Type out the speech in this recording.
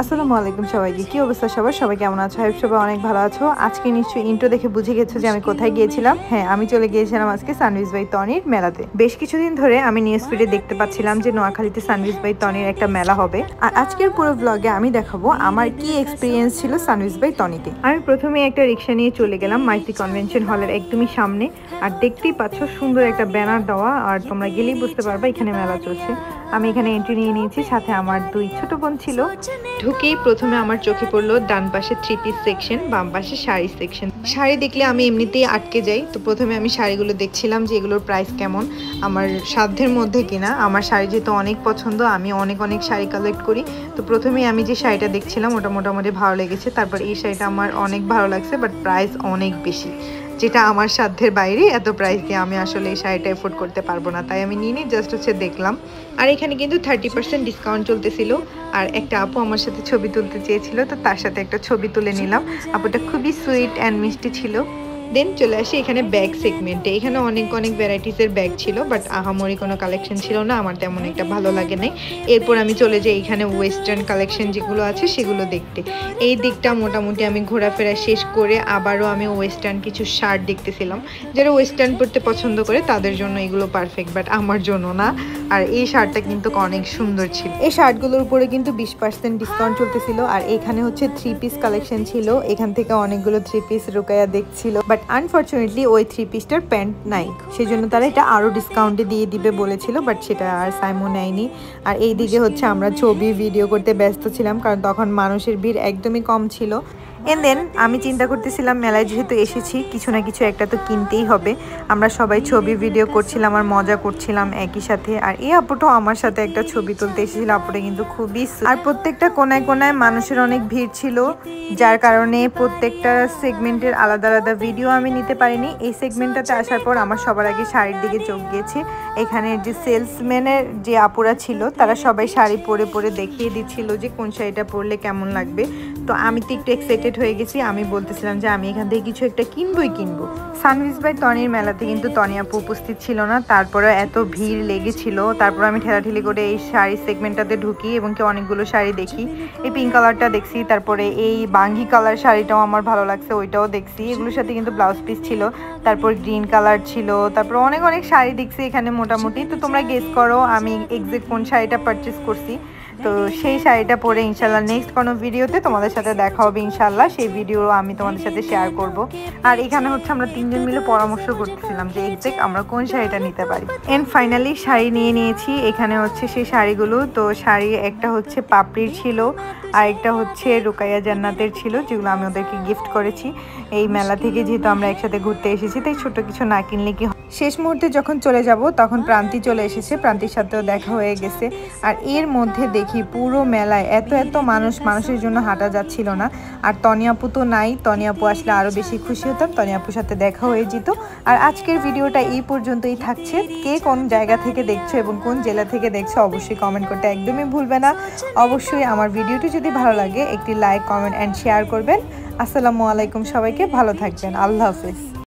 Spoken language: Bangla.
আসসালামু আলাইকুম সবাইকে। কি অবস্থা সবার? সবাই কেমন আছো? আই হোপ সবাই অনেক ভালো আছো। আজকে নিশ্চয়ই ইন্ট্রো দেখে বুঝে গেছো যে আমি কোথায় গিয়েছিলাম। হ্যাঁ, আমি চলে গিয়েছিলাম আজকে সানরাইজ বাই তনির মেলাতে। বেশ কিছুদিন ধরে আমি নিউজ ফিডে দেখতে পাচ্ছিলাম যে নোয়াখালীতে সানরাইজ বাই তনির একটা মেলা হবে। আর আজকের পুরো ব্লগে আমি দেখাবো আমার কি এক্সপিরিয়েন্স ছিল সানরাইজ বাই তনিতে। আমি প্রথমে একটা রিক্সা নিয়ে চলে গেলাম মাইতি কনভেনশন হলের একদমই সামনে। আর দেখতেই পাচ্ছ সুন্দর একটা ব্যানার দেওয়া, আর তোমরা গেলেই বুঝতে পারবা এখানে মেলা চলছে। আমি এখানে এন্ট্রি নিয়ে নিয়েছি, সাথে আমার দুই ছোট বোন ছিল। ঢুকেই প্রথমে আমার চোখে পড়লো ডান পাশে 3 পিস সেকশন, বাম পাশে শাড়ি সেকশন। শাড়ি দেখলে আমি এমনিতেই আটকে যাই, তো প্রথমে আমি শাড়িগুলো দেখছিলাম যে এগুলোর প্রাইস কেমন, আমার সাধ্যের মধ্যে কিনা। আমার শাড়ি যেহেতু অনেক পছন্দ, আমি অনেক শাড়ি কালেক্ট করি, তো প্রথমেই আমি যে শাড়িটা দেখছিলাম ওটা মোটামুটি ভালো লেগেছে। তারপর এই শাড়িটা আমার অনেক ভালো লাগছে, বাট প্রাইস অনেক বেশি, যেটা আমার সাধ্যের বাইরে। এত প্রাইস দিয়ে আমি আসলে এই শাড়িটা এফোর্ড করতে পারবো না, তাই আমি নিয়ে জাস্ট দেখলাম। আর এখানে কিন্তু 30% ডিসকাউন্ট চলতেছিল। আর একটা আপু আমার সাথে ছবি তুলতে চেয়েছিল, তো তার সাথে একটা ছবি তুলে নিলাম। আপুটা খুবই সুইট অ্যান্ড মিষ্টি ছিল। দেন চলে আসি এখানে ব্যাগ সেগমেন্টে। এখানে অনেক ভ্যারাইটিসের ব্যাগ ছিল, বাট আহামরি কোনো কালেকশন ছিল না, আমার তেমন একটা ভালো লাগে নাই। এরপর আমি চলে যাই এখানে ওয়েস্টার্ন কালেকশন যেগুলো আছে সেগুলো দেখতে। এই দিকটা মোটামুটি আমি ঘোরাফেরা শেষ করে আবারও আমি ওয়েস্টার্ন কিছু শার্ট দেখতেছিলাম। যারা ওয়েস্টার্ন পরতে পছন্দ করে তাদের জন্য এগুলো পারফেক্ট, বাট আমার জন্য না। আর এই শার্টটা কিন্তু অনেক সুন্দর ছিল। এই শার্টগুলোর উপরে কিন্তু 20% ডিসকাউন্ট চলতেছিল। আর এখানে হচ্ছে 3 পিস কালেকশন ছিল, এখান থেকে অনেকগুলো 3 পিস রুকায়া দেখছিল, বাট আনফরচুনেটলি ওই 3 পিসটার প্যান্ট নাই, সেজন্য তারা এটা আরও ডিসকাউন্টে দিয়ে দিবে বলেছিল, বাট সেটা আর সাইমো নেয়নি। আর এই দিকে হচ্ছে আমরা ছবি ভিডিও করতে ব্যস্ত ছিলাম, কারণ তখন মানুষের ভিড় একদমই কম ছিল। এন্ড দেন আমি চিন্তা করতেছিলাম মেলায় যেহেতু এসেছি কিছু না কিছু একটা তো কিনতেই হবে। আমরা সবাই ছবি ভিডিও করছিলাম আর মজা করছিলাম একই সাথে। আর এই আপুটাও আমার সাথে একটা ছবি তুলতে এসেছিল। আপুটা কিন্তু খুবই, আর প্রত্যেকটা কোনায় কোনায় মানুষের অনেক ভিড় ছিল, যার কারণে প্রত্যেকটা সেগমেন্টের আলাদা আলাদা ভিডিও আমি নিতে পারিনি। এই সেগমেন্টটাতে আসার পর আমার সবার আগে শাড়ির দিকে চোখ গিয়েছে। এখানে যে সেলসম্যানের যে আপুরা ছিল তারা সবাই শাড়ি পরে পরে দেখিয়ে দিচ্ছিল যে কোন শাড়িটা পরলে কেমন লাগবে। তো আমি তো একটু এক্সাইটেড হয়ে গেছি, আমি বলতেছিলাম যে আমি এখান থেকে কিছু একটা কিনবো। সানরাইজ বাই তনির মেলাতে কিন্তু তনি আপু উপস্থিত ছিল না, তারপরে এত ভিড় লেগেছিল। তারপর আমি ঠেলাঠেলি করে এই শাড়ি সেগমেন্টটাতে ঢুকি এবং কি অনেকগুলো শাড়ি দেখি। এই পিঙ্ক কালারটা দেখছি, তারপরে এই বাঙ্গি কালার শাড়িটাও আমার ভালো লাগছে, ওইটাও দেখছি। এগুলোর সাথে কিন্তু ব্লাউজ পিস ছিল, তারপর গ্রিন কালার ছিল, তারপর অনেক শাড়ি দেখছি এখানে মোটামুটি। তো তোমরা গেস করো আমি এক্সাক্ট কোন শাড়িটা পারচেস করছি। তো সেই শাড়িটা পরে ইনশাল্লাহ নেক্সট কোনো ভিডিওতে তোমাদের সাথে দেখা হবে ইনশাল্লাহ, সেই ভিডিও আমি তোমাদের সাথে শেয়ার করব। আর এখানে হচ্ছে আমরা 3 জন মিলে পরামর্শ করতেছিলাম যে এক্সাক্ট আমরা কোন শাড়িটা নিতে পারি। এন্ড ফাইনালি শাড়ি নিয়ে নিয়েছি। এখানে হচ্ছে সেই শাড়িগুলো, তো শাড়ি একটা হচ্ছে পাপড়ির ছিল, আর একটা হচ্ছে রুকাইয়া জান্নাতের ছিল, যেগুলো আমি ওদেরকে গিফট করেছি। এই মেলা থেকে যেহেতু আমরা একসাথে ঘুরতে এসেছি, তাই ছোট কিছু না কিনলে কি। শেষ মুহূর্তে যখন চলে যাব তখন প্রান্তি চলে এসেছে, প্রান্তির সাথেও দেখা হয়ে গেছে। আর এর মধ্যে দেখি পুরো মেলায় এত মানুষের জন্য হাঁটা যাচ্ছিল না। আর তনি আপু তো নাই, তনি আপু আসলে আরও বেশি খুশি হতাম, তনি আপুর সাথে দেখা হয়ে যেত। আর আজকের ভিডিওটা এই পর্যন্তই থাকছে। কে কোন জায়গা থেকে দেখছো এবং কোন জেলা থেকে দেখছো অবশ্যই কমেন্ট করতে একদমই ভুলবে না। অবশ্যই আমার ভিডিওটি যদি ভালো লাগে একটি লাইক, কমেন্ট অ্যান্ড শেয়ার করবেন। আসসালামু আলাইকুম, সবাইকে ভালো থাকবেন, আল্লাহ হাফেজ।